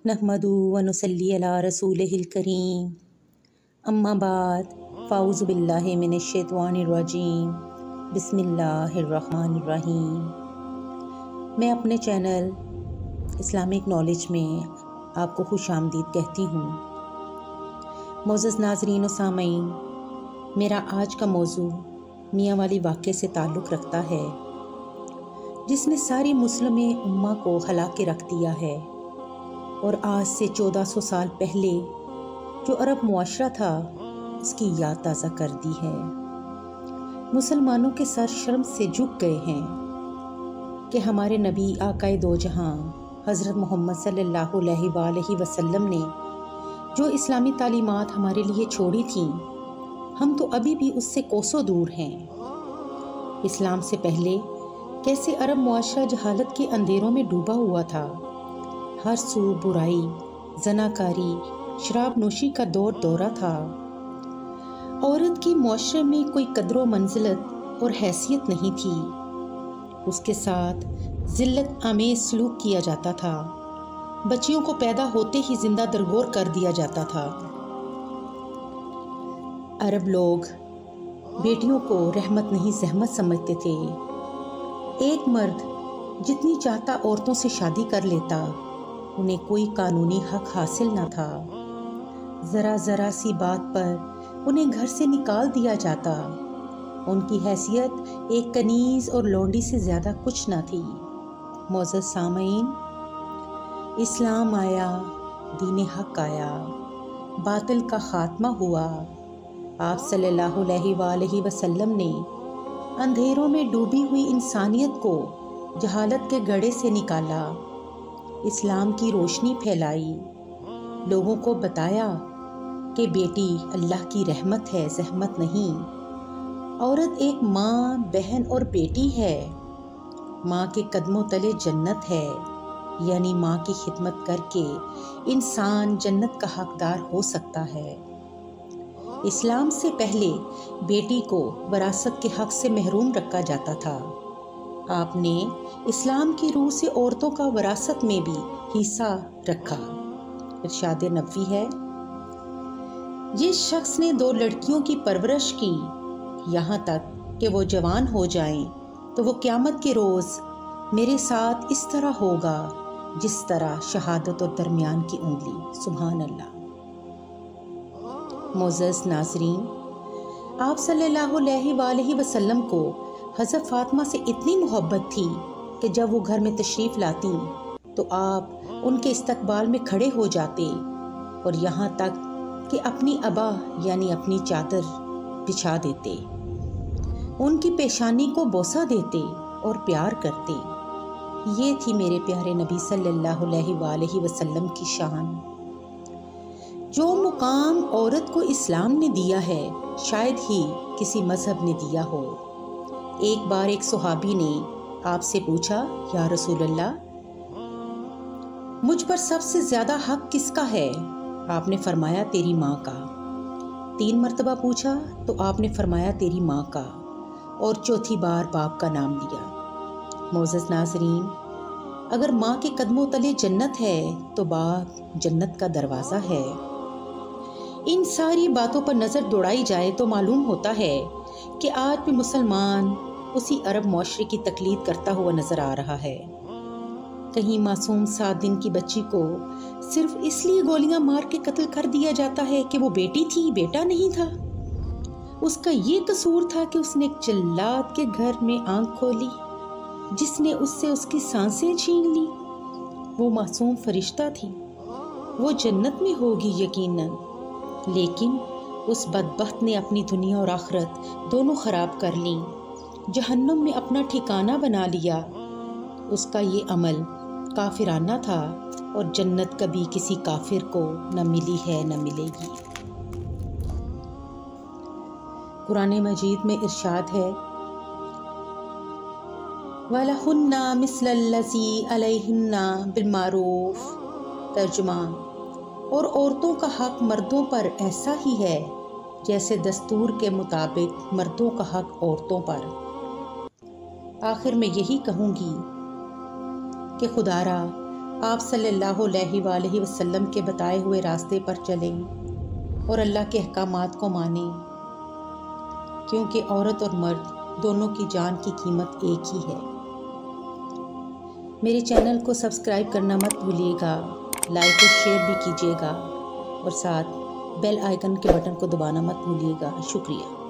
नहमदु व नुसल्ली अला रसूलिहिल करीम, अम्मा बाद, फ़ाऊज़ु बिल्लाहि मिनश्शैतानिर्रजीम, बिस्मिल्लाहिर्रहमानिर्रहीम। मैं अपने चैनल इस्लामिक नॉलेज में आपको खुश आमदीद कहती हूँ। मोअज़्ज़ज़ नाज़रीन व सामईन, मेरा आज का मौजू मियाँ वाली वाक़े से ताल्लुक़ रखता है, जिसने सारी मुस्लिम उम्मा को हला के रख दिया है और आज से 1400 साल पहले जो अरब मुआशरा था उसकी याद ताज़ा कर दी है। मुसलमानों के सर शर्म से झुक गए हैं कि हमारे नबी आकाए दो जहां हज़रत मोहम्मद सल्लल्लाहु अलैहि वसल्लम ने जो इस्लामी तालीमात हमारे लिए छोड़ी थीं, हम तो अभी भी उससे कोसों दूर हैं। इस्लाम से पहले कैसे अरब मुआशरा जहालत के अंधेरों में डूबा हुआ था। हर सू बुराई, जनाकारी, शराब नोशी का दौरा था। औरत की मुआशरे में कोई कदर मंजिलत और हैसियत नहीं थी। उसके साथ जिल्लत आमेज सलूक किया जाता था। बच्चियों को पैदा होते ही जिंदा दरगोर कर दिया जाता था। अरब लोग बेटियों को रहमत नहीं ज़हमत समझते थे। एक मर्द जितनी चाहता औरतों से शादी कर लेता, उन्हें कोई कानूनी हक हासिल न था। ज़रा सी बात पर उन्हें घर से निकाल दिया जाता। उनकी हैसियत एक कनीज़ और लौंडी से ज़्यादा कुछ न थी। मोअज़्ज़ज़ सामईन, इस्लाम आया, दीन हक आया, बातिल का ख़ात्मा हुआ। आप सल्लल्लाहु अलैहि वसल्लम ने अंधेरों में डूबी हुई इंसानियत को जहालत के गड्ढे से निकाला, इस्लाम की रोशनी फैलाई, लोगों को बताया कि बेटी अल्लाह की रहमत है, ज़हमत नहीं। औरत एक माँ, बहन और बेटी है। माँ के कदमों तले जन्नत है, यानी माँ की खिदमत करके इंसान जन्नत का हकदार हो सकता है। इस्लाम से पहले बेटी को वरासत के हक से महरूम रखा जाता था। आपने इस्लाम की रूह से औरतों का वरासत में भी हिस्सा रखा। इरशाद नबवी है, जिस शख्स ने 2 लड़कियों की परवरिश की यहाँ तक कि वो जवान हो जाएं, तो वो क़यामत के रोज़ मेरे साथ इस तरह होगा जिस तरह शहादत और दरमियान की उंगली। सुभान अल्लाह। मोअज़्ज़ज़ नाज़रीन, आप सल्लल्लाहु अलैहि वसल्लम को हज़रत फ़ातिमा से इतनी मोहब्बत थी कि जब वो घर में तशरीफ़ लाती तो आप उनके इस्तकबाल में खड़े हो जाते और यहाँ तक कि अपनी अबा यानी अपनी चादर बिछा देते, उनकी पेशानी को बोसा देते और प्यार करते। ये थी मेरे प्यारे नबी सल्लल्लाहु अलैहि वसल्लम की शान। जो मुकाम औरत को इस्लाम ने दिया है, शायद ही किसी मज़हब ने दिया हो। एक बार एक सहाबी ने आपसे पूछा, या रसूल अल्लाह, मुझ पर सबसे ज़्यादा हक किसका है? आपने फरमाया तेरी माँ का। 3 मरतबा पूछा तो आपने फरमाया तेरी माँ का, और चौथी बार बाप का नाम लिया। मोअज़्ज़ज़ नाज़रीन, अगर माँ के कदमों तले जन्नत है तो बाप जन्नत का दरवाज़ा है। इन सारी बातों पर नज़र दौड़ाई जाए तो मालूम होता है कि आज भी मुसलमान उसी अरब मुआशरे की तकलीद करता हुआ नज़र आ रहा है। कहीं मासूम 7 दिन की बच्ची को सिर्फ इसलिए गोलियां मार के कत्ल कर दिया जाता है कि वो बेटी थी, बेटा नहीं था। उसका ये कसूर था कि उसने एक जल्लाद के घर में आंख खोली, जिसने उससे उसकी सांसें छीन ली। वो मासूम फरिश्ता थी, वो जन्नत में होगी यकीनन, लेकिन उस बदबख्त ने अपनी दुनिया और आखिरत दोनों ख़राब कर ली, जहन्नुम में अपना ठिकाना बना लिया। उसका ये अमल काफिराना था और जन्नत कभी किसी काफिर को न मिली है न मिलेगी। कुरान मजीद में इरशाद है, वलहुन्ना मिस्लल्लज़ी अलैहिन्ना बिलमारूफ। तर्जुमा, और औरतों का हक मर्दों पर ऐसा ही है जैसे दस्तूर के मुताबिक मर्दों का हक औरतों पर। आखिर में यही कहूँगी कि खुदारा آپ صلی اللہ علیہ وآلہ وسلم کے بتائے ہوئے راستے پر چلیں اور اللہ کے احکامات کو مانیں، کیونکہ عورت اور مرد دونوں کی جان کی قیمت ایک ہی ہے۔ میرے چینل کو سبسکرائب کرنا مت بھولیے گا، لائک اور شیئر بھی کیجیے گا، اور ساتھ بیل آئیکن کے بٹن کو دبانا مت بھولیے گا۔ شکریہ۔